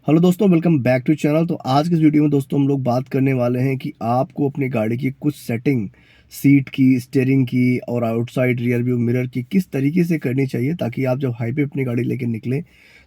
Hello दोस्तों, welcome back to channel. तो आज की इस वीडियो में दोस्तों हम लोग बात करने वाले हैं कि आपको अपनी गाड़ी की कुछ सेटिंग सीट की, स्टीयरिंग की और आउटसाइड रियर व्यू मिरर की किस तरीके से करनी चाहिए ताकि आप जब हाईवे अपनी गाड़ी लेके निकलें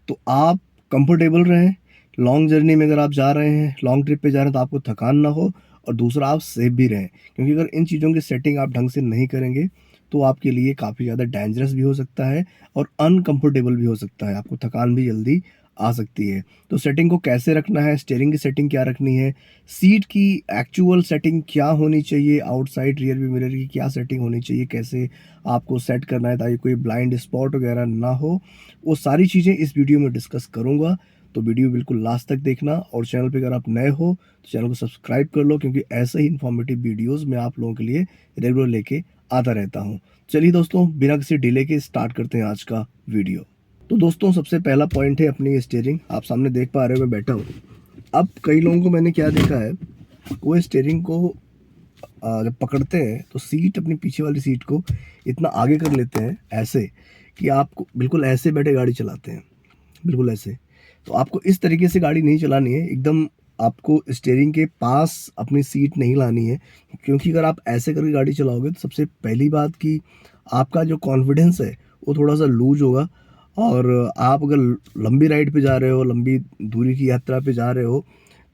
तो आप कंफर्टेबल रहें। लॉन्ग जर्नी में अगर आप जा रहे हैं, लॉन्ग ट्रिप पे जा रहे हैं तो आपको थकान ना हो और दूसरा आप सेफ भी रहें, क्योंकि अगर इन चीज़ों की सेटिंग आप ढंग से नहीं करेंगे तो आपके लिए काफ़ी ज़्यादा डेंजरस भी हो सकता है और अनकंफर्टेबल भी हो सकता है। आपको थकान भी जल्दी आ सकती है। तो सेटिंग को कैसे रखना है, स्टीयरिंग की सेटिंग क्या रखनी है, सीट की एक्चुअल सेटिंग क्या होनी चाहिए, आउटसाइड रियर व्यू मिरर की क्या सेटिंग होनी चाहिए, कैसे आपको सेट करना है ताकि कोई ब्लाइंड स्पॉट वगैरह ना हो, वो सारी चीज़ें इस वीडियो में डिस्कस करूँगा। तो वीडियो बिल्कुल लास्ट तक देखना और चैनल पे अगर आप नए हो तो चैनल को सब्सक्राइब कर लो, क्योंकि ऐसे ही इन्फॉर्मेटिव वीडियोज़ मैं आप लोगों के लिए रेगुलर लेके आता रहता हूँ। चलिए दोस्तों, बिना किसी डिले के स्टार्ट करते हैं आज का वीडियो। तो दोस्तों, सबसे पहला पॉइंट है अपनी स्टीयरिंग। आप सामने देख पा रहे हो मैं बैठा हूँ। अब कई लोगों को मैंने क्या देखा है, वो स्टीयरिंग को जब पकड़ते हैं तो सीट, अपनी पीछे वाली सीट को इतना आगे कर लेते हैं ऐसे कि आपको बिल्कुल ऐसे बैठे गाड़ी चलाते हैं, बिल्कुल ऐसे। तो आपको इस तरीके से गाड़ी नहीं चलानी है, एकदम आपको स्टीयरिंग के पास अपनी सीट नहीं लानी है, क्योंकि अगर आप ऐसे करके गाड़ी चलाओगे तो सबसे पहली बात कि आपका जो कॉन्फिडेंस है वो थोड़ा सा लूज होगा। और आप अगर लंबी राइड पे जा रहे हो, लंबी दूरी की यात्रा पे जा रहे हो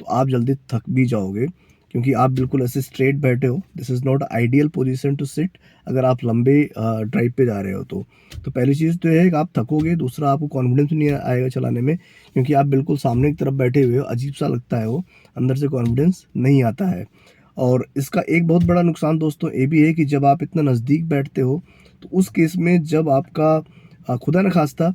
तो आप जल्दी थक भी जाओगे, क्योंकि आप बिल्कुल ऐसे स्ट्रेट बैठे हो। This is not ideal position to sit अगर आप लंबे ड्राइव पे जा रहे हो तो पहली चीज़ तो ये है कि आप थकोगे, दूसरा आपको कॉन्फिडेंस नहीं आएगा चलाने में, क्योंकि आप बिल्कुल सामने की तरफ बैठे हुए हो, अजीब सा लगता है वो, अंदर से कॉन्फिडेंस नहीं आता है। और इसका एक बहुत बड़ा नुकसान दोस्तों ये भी है कि जब आप इतना नज़दीक बैठते हो तो उस केस में जब आपका खुदा न खास्ता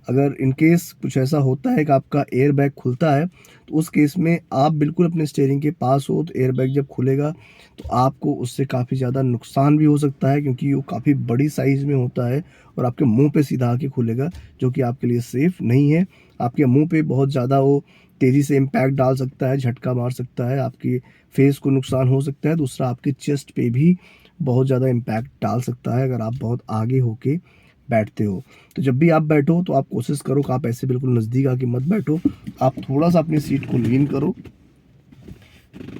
अगर इन केस कुछ ऐसा होता है कि आपका एयर बैग खुलता है, तो उस केस में आप बिल्कुल अपने स्टीयरिंग के पास हो तो एयर बैग जब खुलेगा तो आपको उससे काफ़ी ज़्यादा नुकसान भी हो सकता है, क्योंकि वो काफ़ी बड़ी साइज़ में होता है और आपके मुंह पे सीधा आके खुलेगा, जो कि आपके लिए सेफ़ नहीं है। आपके मुंह पे बहुत ज़्यादा वो तेज़ी से इम्पैक्ट डाल सकता है, झटका मार सकता है, आपकी फेस को नुकसान हो सकता है, दूसरा आपके चेस्ट पे भी बहुत ज़्यादा इम्पैक्ट डाल सकता है अगर आप बहुत आगे होके बैठते हो। तो जब भी आप बैठो तो आप कोशिश करो कि आप ऐसे बिल्कुल नज़दीक आके मत बैठो, आप थोड़ा-सा अपनी सीट को लीन करो।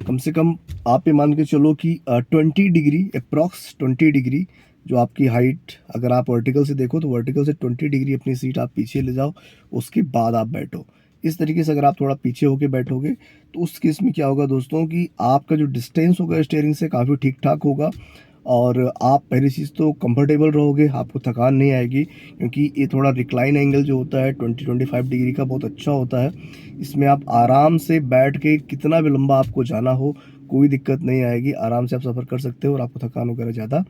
कम से कम आप ये मान के चलो कि 20 डिग्री, अप्रॉक्स 20 डिग्री जो आपकी हाइट, अगर आप वर्टिकल से देखो तो वर्टिकल से 20 डिग्री अपनी सीट आप पीछे ले जाओ, उसके बाद आप बैठो। इस तरीके से अगर आप थोड़ा पीछे होके बैठोगे तो उस केस में क्या होगा दोस्तों कि आपका जो डिस्टेंस होगा स्टीयरिंग से काफ़ी ठीक-ठाक होगा और आप पहली चीज़ तो कंफर्टेबल रहोगे, आपको थकान नहीं आएगी, क्योंकि ये थोड़ा रिक्लाइन एंगल जो होता है 20-25 डिग्री का बहुत अच्छा होता है। इसमें आप आराम से बैठ के कितना भी लंबा आपको जाना हो, कोई दिक्कत नहीं आएगी, आराम से आप सफ़र कर सकते हो और आपको थकान वगैरह ज़्यादा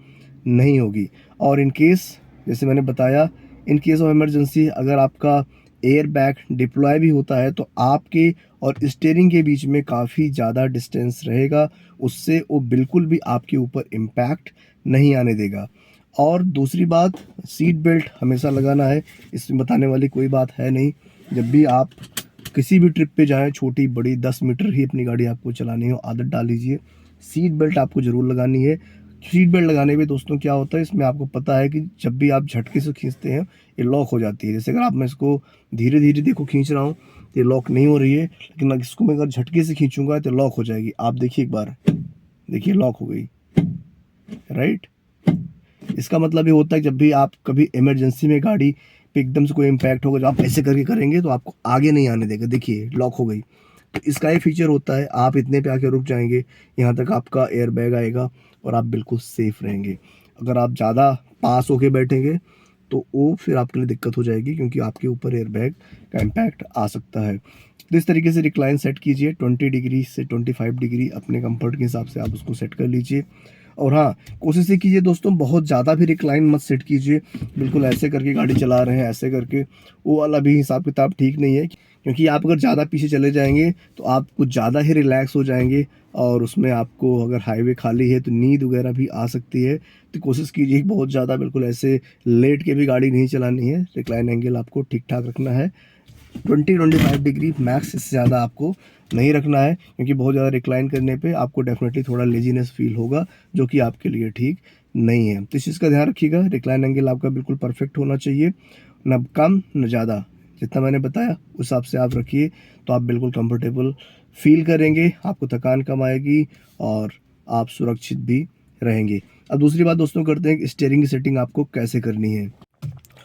नहीं होगी। और इन केस, जैसे मैंने बताया, इन केस ऑफ इमरजेंसी अगर आपका एयर बैग डिप्लॉय भी होता है तो आपके और स्टीयरिंग के बीच में काफ़ी ज़्यादा डिस्टेंस रहेगा, उससे वो बिल्कुल भी आपके ऊपर इम्पैक्ट नहीं आने देगा। और दूसरी बात, सीट बेल्ट हमेशा लगाना है, इसमें बताने वाली कोई बात है नहीं। जब भी आप किसी भी ट्रिप पे जाएँ, छोटी बड़ी 10 मीटर ही अपनी गाड़ी आपको चलानी हो, आदत डाल लीजिए, सीट बेल्ट आपको ज़रूर लगानी है। सीट बेल्ट लगाने में दोस्तों क्या होता है, इसमें आपको पता है कि जब भी आप झटके से खींचते हैं ये लॉक हो जाती है। जैसे अगर आप, मैं इसको धीरे-धीरे देखो खींच रहा हूँ तो ये लॉक नहीं हो रही है, लेकिन इसको मैं अगर झटके से खींचूँगा तो लॉक हो जाएगी। आप देखिए एक बार, देखिए लॉक हो गई, राइट? इसका मतलब ये होता है कि जब भी आप कभी इमरजेंसी में गाड़ी पे एकदम से कोई इम्पैक्ट होगा, जब आप ऐसे करके करेंगे तो आपको आगे नहीं आने देगा। देखिए लॉक हो गई। तो इसका ये फीचर होता है, आप इतने पे आके रुक जाएँगे, यहाँ तक आपका एयर बैग आएगा और आप बिल्कुल सेफ रहेंगे। अगर आप ज़्यादा पास होके बैठेंगे तो वो फिर आपके लिए दिक्कत हो जाएगी, क्योंकि आपके ऊपर एयर बैग का इम्पैक्ट आ सकता है। तो इस तरीके से रिक्लाइन सेट कीजिए, 20 डिग्री से 25 डिग्री अपने कंफर्ट के हिसाब से आप उसको सेट कर लीजिए। और हाँ, कोशिश ये कीजिए दोस्तों, बहुत ज़्यादा भी रिक्लाइन मत सेट कीजिए, बिल्कुल ऐसे करके गाड़ी चला रहे हैं ऐसे करके, वो वाला भी हिसाब किताब ठीक नहीं है, क्योंकि आप अगर ज़्यादा पीछे चले जाएंगे तो आप कुछ ज़्यादा ही रिलैक्स हो जाएंगे और उसमें आपको, अगर हाईवे खाली है तो नींद वगैरह भी आ सकती है। तो कोशिश कीजिए कि बहुत ज़्यादा बिल्कुल ऐसे लेट के भी गाड़ी नहीं चलानी है, रिक्लाइन एंगल आपको ठीक ठाक रखना है। 20-25 डिग्री मैक्स, इससे ज़्यादा आपको नहीं रखना है, क्योंकि बहुत ज़्यादा रिक्लाइन करने पे आपको डेफिनेटली थोड़ा लेजीनेस फील होगा, जो कि आपके लिए ठीक नहीं है। तो इस चीज़ का ध्यान रखिएगा, रिक्लाइन एंगल आपका बिल्कुल परफेक्ट होना चाहिए, ना कम ना ज़्यादा, जितना मैंने बताया उस हिसाब से आप रखिए, तो आप बिल्कुल कंफर्टेबल फील करेंगे, आपको थकान कम आएगी और आप सुरक्षित भी रहेंगे। अब दूसरी बात दोस्तों करते हैं कि स्टीयरिंग की सेटिंग आपको कैसे करनी है।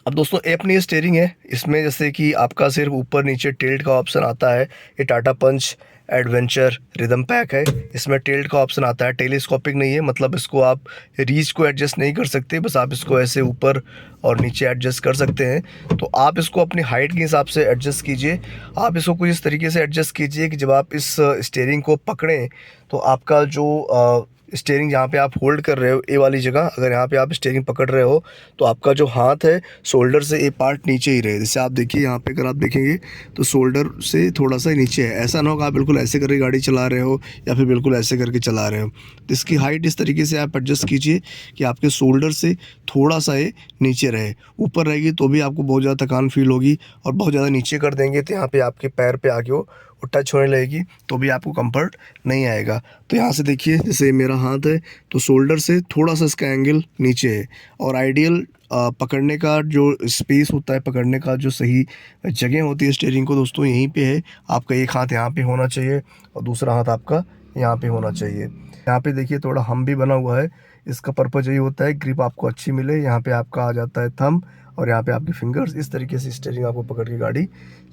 अब दोस्तों ये अपनी स्टीयरिंग है, इसमें जैसे कि आपका सिर्फ ऊपर नीचे टिल्ट का ऑप्शन आता है। ये टाटा पंच एडवेंचर रिदम पैक है, इसमें टिल्ट का ऑप्शन आता है, टेलीस्कोपिक नहीं है, मतलब इसको आप रीच को एडजस्ट नहीं कर सकते, बस आप इसको ऐसे ऊपर और नीचे एडजस्ट कर सकते हैं। तो आप इसको अपनी हाइट के हिसाब से एडजस्ट कीजिए। आप इसको कुछ इस तरीके से एडजस्ट कीजिए कि जब आप इस स्टीयरिंग को पकड़ें तो आपका जो स्टीयरिंग जहाँ पे आप होल्ड कर रहे हो, ए वाली जगह अगर यहाँ पे आप स्टीयरिंग पकड़ रहे हो तो आपका जो हाथ है शोल्डर से ए पार्ट नीचे ही रहे। जैसे आप देखिए यहाँ पे अगर आप देखेंगे तो शोल्डर से थोड़ा सा नीचे है, ऐसा ना हो कि आप बिल्कुल ऐसे करके गाड़ी चला रहे हो या फिर बिल्कुल ऐसे करके चला रहे हो। तो इसकी हाइट इस तरीके से आप एडजस्ट कीजिए कि आपके शोल्डर से थोड़ा सा ये नीचे रहे। ऊपर रहेगी तो भी आपको बहुत ज़्यादा थकान फील होगी, और बहुत ज़्यादा नीचे कर देंगे तो यहाँ पे आपके पैर पे आके वो टच होने लगेगी तो भी आपको कंफर्ट नहीं आएगा। तो यहाँ से देखिए जैसे मेरा हाथ है तो शोल्डर से थोड़ा सा इसका एंगल नीचे है, और आइडियल पकड़ने का जो स्पेस होता है, पकड़ने का जो सही जगह होती है स्टीयरिंग को दोस्तों यहीं पे है। आपका एक हाथ यहाँ पे होना चाहिए और दूसरा हाथ आपका यहाँ पे होना चाहिए। यहाँ पे देखिए थोड़ा हम भी बना हुआ है, इसका पर्पज़ यही होता है ग्रिप आपको अच्छी मिले। यहाँ पे आपका आ जाता है थंब और यहाँ पे आपके फिंगर्स, इस तरीके से स्टीयरिंग आपको पकड़ के गाड़ी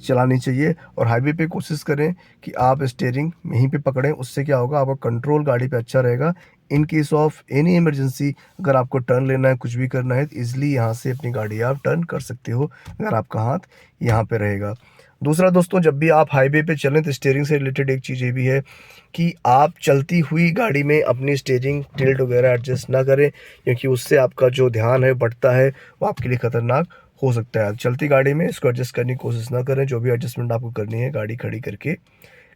चलानी चाहिए। और हाईवे पे कोशिश करें कि आप स्टीयरिंग यहीं पे पकड़ें, उससे क्या होगा आपका कंट्रोल गाड़ी पे अच्छा रहेगा। In case of any emergency अगर आपको टर्न लेना है, कुछ भी करना है, तो ईजिली यहाँ से अपनी गाड़ी आप टर्न कर सकते हो अगर आपका हाथ यहाँ पे रहेगा। दूसरा दोस्तों, जब भी आप हाईवे पे चलें तो स्टीयरिंग से रिलेटेड एक चीज़ ये भी है कि आप चलती हुई गाड़ी में अपनी स्टीयरिंग टिल्ट वगैरह एडजस्ट ना करें, क्योंकि उससे आपका जो ध्यान है बढ़ता है, वो आपके लिए ख़तरनाक हो सकता है। आप चलती गाड़ी में इसको एडजस्ट करने की कोशिश ना करें, जो भी एडजस्टमेंट आपको करनी है गाड़ी खड़ी करके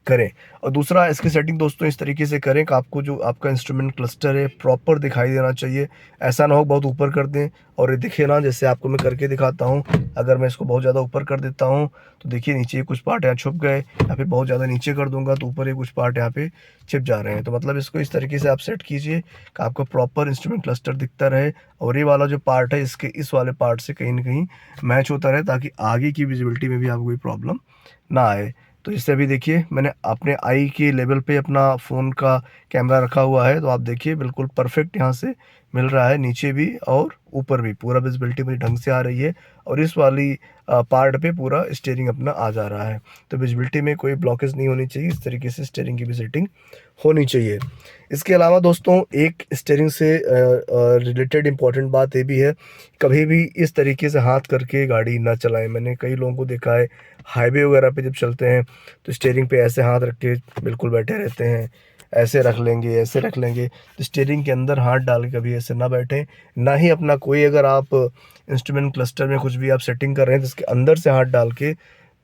करें। और दूसरा, इसकी सेटिंग दोस्तों इस तरीके से करें कि आपको जो आपका इंस्ट्रूमेंट क्लस्टर है प्रॉपर दिखाई देना चाहिए। ऐसा ना हो बहुत ऊपर कर दें और ये दिखे ना, जैसे आपको मैं करके दिखाता हूँ। अगर मैं इसको बहुत ज़्यादा ऊपर कर देता हूँ तो देखिए नीचे कुछ पार्ट यहाँ छुप गए, या फिर बहुत ज़्यादा नीचे कर दूंगा तो ऊपर ये कुछ पार्ट यहाँ पे छिप जा रहे हैं। तो मतलब इसको इस तरीके से आप सेट कीजिए कि आपको प्रॉपर इंस्ट्रूमेंट क्लस्टर दिखता रहे, और ये वाला जो पार्ट है इसके इस वाले पार्ट से कहीं ना कहीं मैच होता रहे, ताकि आगे की विजिबिलिटी में भी आपको कोई प्रॉब्लम ना आए। तो इससे अभी देखिए मैंने अपने आई के लेवल पे अपना फ़ोन का कैमरा रखा हुआ है, तो आप देखिए बिल्कुल परफेक्ट यहाँ से मिल रहा है, नीचे भी और ऊपर भी पूरा विजिबिलिटी मेरी ढंग से आ रही है, और इस वाली पार्ट पे पूरा स्टीयरिंग अपना आ जा रहा है। तो विजिबिलिटी में कोई ब्लॉकेज नहीं होनी चाहिए, इस तरीके से स्टीयरिंग की भी सेटिंग होनी चाहिए। इसके अलावा दोस्तों एक स्टीयरिंग से रिलेटेड इम्पॉर्टेंट बात ये भी है, कभी भी इस तरीके से हाथ करके गाड़ी ना चलाएं। मैंने कई लोगों को देखा है हाईवे वगैरह पे जब चलते हैं तो स्टीयरिंग पे ऐसे हाथ रख के बिल्कुल बैठे रहते हैं, ऐसे रख लेंगे ऐसे रख लेंगे। तो स्टीयरिंग के अंदर हाथ डाल के कभी ऐसे ना बैठें, ना ही अपना कोई, अगर आप इंस्ट्रूमेंट क्लस्टर में कुछ भी आप सेटिंग कर रहे हैं तो इसके अंदर से हाथ डाल के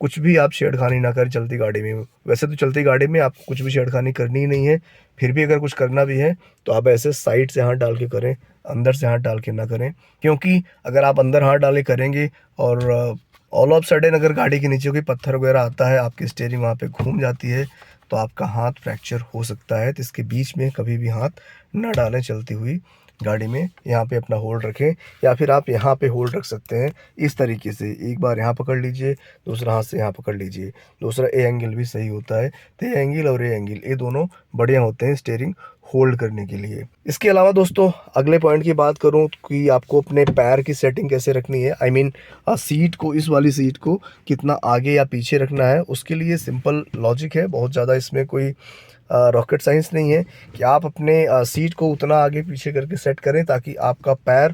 कुछ भी आप छेड़खानी ना करें चलती गाड़ी में। वैसे तो चलती गाड़ी में आपको कुछ भी छेड़खानी करनी ही नहीं है, फिर भी अगर कुछ करना भी है तो आप ऐसे साइड से हाथ डाल के करें, अंदर से हाथ डाल के ना करें। क्योंकि अगर आप अंदर हाथ डाले करेंगे और ऑल ऑफ सडन अगर गाड़ी के नीचे कोई पत्थर वगैरह आता है, आपकी स्टीयरिंग वहाँ पे घूम जाती है, तो आपका हाथ फ्रैक्चर हो सकता है। तो इसके बीच में कभी भी हाथ न डालें चलती हुई गाड़ी में। यहाँ पे अपना होल्ड रखें, या फिर आप यहाँ पे होल्ड रख सकते हैं इस तरीके से। एक बार यहाँ पकड़ लीजिए, दूसरा हाथ से यहाँ पकड़ लीजिए। दूसरा ए एंगल भी सही होता है, तो ए एंगल और ए एंगल ये दोनों बढ़िया होते हैं स्टीयरिंग होल्ड करने के लिए। इसके अलावा दोस्तों अगले पॉइंट की बात करूं कि आपको अपने पैर की सेटिंग कैसे रखनी है, आई मीन सीट को, इस वाली सीट को कितना आगे या पीछे रखना है, उसके लिए सिंपल लॉजिक है। बहुत ज़्यादा इसमें कोई रॉकेट साइंस नहीं है कि आप अपने सीट को उतना आगे पीछे करके सेट करें ताकि आपका पैर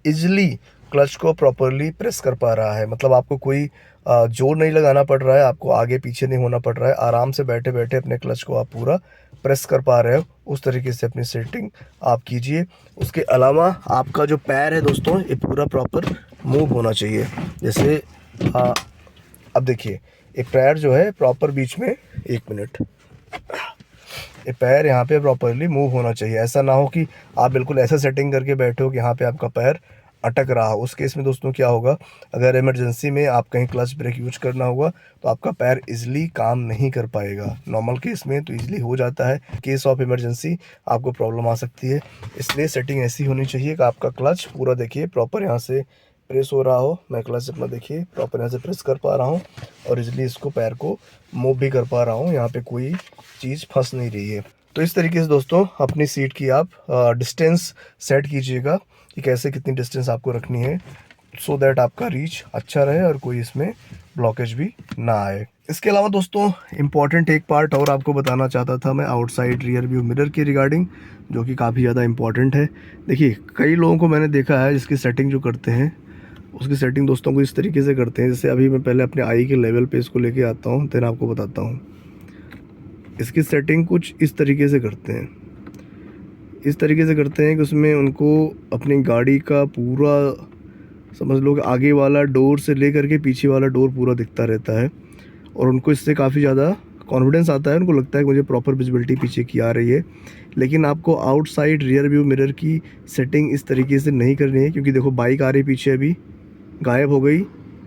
इजली क्लच को प्रॉपरली प्रेस कर पा रहा है। मतलब आपको कोई जोर नहीं लगाना पड़ रहा है, आपको आगे पीछे नहीं होना पड़ रहा है, आराम से बैठे बैठे अपने क्लच को आप पूरा प्रेस कर पा रहे हो। उस तरीके से अपनी सेटिंग आप कीजिए। उसके अलावा आपका जो पैर है दोस्तों ये पूरा प्रॉपर मूव होना चाहिए। जैसे अब देखिए ये पैर जो है प्रॉपर बीच में, एक मिनट, ये पैर यहाँ पे प्रॉपरली मूव होना चाहिए। ऐसा ना हो कि आप बिल्कुल ऐसा सेटिंग करके बैठे हो कि यहाँ पे आपका पैर अटक रहा हो। उस केस में दोस्तों क्या होगा, अगर इमरजेंसी में आप कहीं क्लच ब्रेक यूज करना होगा तो आपका पैर इजीली काम नहीं कर पाएगा। नॉर्मल केस में तो इजीली हो जाता है, केस ऑफ इमरजेंसी आपको प्रॉब्लम आ सकती है। इसलिए सेटिंग ऐसी होनी चाहिए कि आपका क्लच पूरा देखिए प्रॉपर यहाँ से प्रेस हो रहा हो, मैं क्लच अपना देखिए प्रॉपर यहाँ से प्रेस कर पा रहा हूँ और इजली इसको पैर को मूव भी कर पा रहा हूँ, यहाँ पे कोई चीज़ फंस नहीं रही है। तो इस तरीके से दोस्तों अपनी सीट की आप डिस्टेंस सेट कीजिएगा कि कैसे कितनी डिस्टेंस आपको रखनी है, सो दैट आपका रीच अच्छा रहे और कोई इसमें ब्लॉकेज भी ना आए। इसके अलावा दोस्तों इम्पॉर्टेंट एक पार्ट और आपको बताना चाहता था मैं आउटसाइड रियर व्यू मिरर के रिगार्डिंग, जो कि काफ़ी ज़्यादा इम्पॉर्टेंट है। देखिए कई लोगों को मैंने देखा है जिसकी सेटिंग जो करते हैं उसकी सेटिंग दोस्तों को इस तरीके से करते हैं, जैसे अभी मैं पहले अपने आई के लेवल पे इसको लेके आता हूँ, फिर आपको बताता हूँ। इसकी सेटिंग कुछ इस तरीके से करते हैं, इस तरीके से करते हैं कि उसमें उनको अपनी गाड़ी का पूरा समझ लो कि आगे वाला डोर से लेकर के पीछे वाला डोर पूरा दिखता रहता है और उनको इससे काफ़ी ज़्यादा कॉन्फिडेंस आता है, उनको लगता है कि मुझे प्रॉपर विजिबिलिटी पीछे की आ रही है। लेकिन आपको आउटसाइड रियर व्यू मिरर की सेटिंग इस तरीके से नहीं करनी है, क्योंकि देखो बाइक आ रही पीछे अभी गायब हो गई,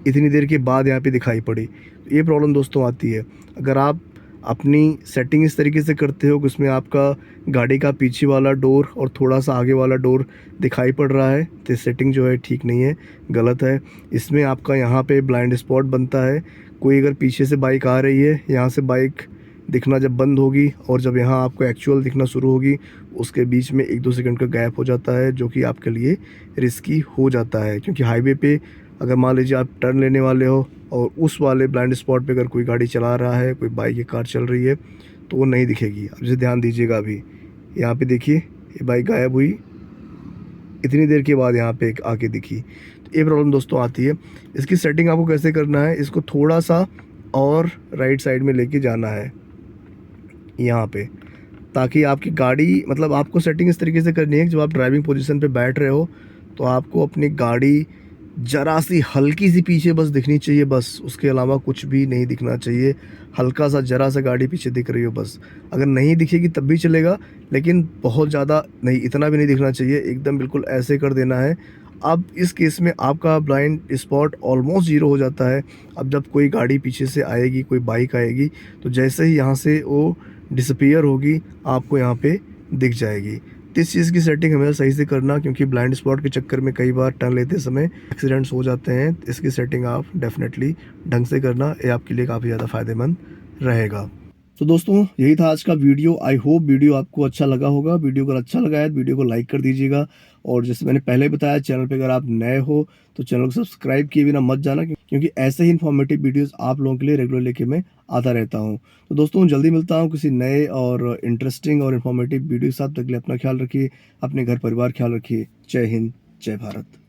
इतनी देर के बाद यहाँ पे दिखाई पड़ी, तो ये प्रॉब्लम दोस्तों आती है। अगर आप अपनी सेटिंग इस तरीके से करते हो कि उसमें आपका गाड़ी का पीछे वाला डोर और थोड़ा सा आगे वाला डोर दिखाई पड़ रहा है, तो सेटिंग जो है ठीक नहीं है, गलत है। इसमें आपका यहाँ पे ब्लाइंड स्पॉट बनता है। कोई अगर पीछे से बाइक आ रही है, यहाँ से बाइक दिखना जब बंद होगी और जब यहाँ आपको एक्चुअल दिखना शुरू होगी, उसके बीच में 1-2 सेकंड का गैप हो जाता है, जो कि आपके लिए रिस्की हो जाता है। क्योंकि हाईवे पे अगर मान लीजिए आप टर्न लेने वाले हो और उस वाले ब्लाइंड स्पॉट पे अगर कोई गाड़ी चला रहा है, कोई बाइक या कार चल रही है, तो वो नहीं दिखेगी। अब जैसे ध्यान दीजिएगा, अभी यहाँ पे देखिए ये बाइक गायब हुई, इतनी देर के बाद यहाँ पे आके दिखी, तो ये प्रॉब्लम दोस्तों आती है। इसकी सेटिंग आपको कैसे करना है, इसको थोड़ा सा और राइट साइड में लेके जाना है यहाँ पे, ताकि आपकी गाड़ी मतलब आपको सेटिंग इस तरीके से करनी है कि जब आप ड्राइविंग पोजीशन पे बैठ रहे हो तो आपको अपनी गाड़ी ज़रा सी हल्की सी पीछे बस दिखनी चाहिए, बस उसके अलावा कुछ भी नहीं दिखना चाहिए। हल्का सा ज़रा सा गाड़ी पीछे दिख रही हो बस, अगर नहीं दिखेगी तब भी चलेगा, लेकिन बहुत ज़्यादा नहीं, इतना भी नहीं दिखना चाहिए, एकदम बिल्कुल ऐसे कर देना है। अब इस केस में आपका ब्लाइंड स्पॉट ऑलमोस्ट ज़ीरो हो जाता है। अब जब कोई गाड़ी पीछे से आएगी, कोई बाइक आएगी, तो जैसे ही यहाँ से वो डिसअपीयर होगी आपको यहाँ पे दिख जाएगी। तो इस चीज़ की सेटिंग हमें सही से करना, क्योंकि ब्लाइंड स्पॉट के चक्कर में कई बार टर्न लेते समय एक्सीडेंट्स हो जाते हैं। इसकी सेटिंग आप डेफिनेटली ढंग से करना, ये आपके लिए काफ़ी ज़्यादा फ़ायदेमंद रहेगा। तो दोस्तों यही था आज का वीडियो। आई होप वीडियो आपको अच्छा लगा होगा। वीडियो अगर अच्छा लगा है तो वीडियो को लाइक कर दीजिएगा, और जैसे मैंने पहले बताया चैनल पे अगर आप नए हो तो चैनल को सब्सक्राइब किए बिना मत जाना, क्योंकि ऐसे ही इन्फॉर्मेटिव वीडियोस आप लोगों के लिए रेगुलर लेके मैं आता रहता हूँ। तो दोस्तों जल्दी मिलता हूँ किसी नए और इंटरेस्टिंग और इन्फॉर्मेटिव वीडियो के साथ। तक के लिए अपना ख्याल रखिए, अपने घर परिवार ख्याल रखिए। जय हिंद, जय भारत।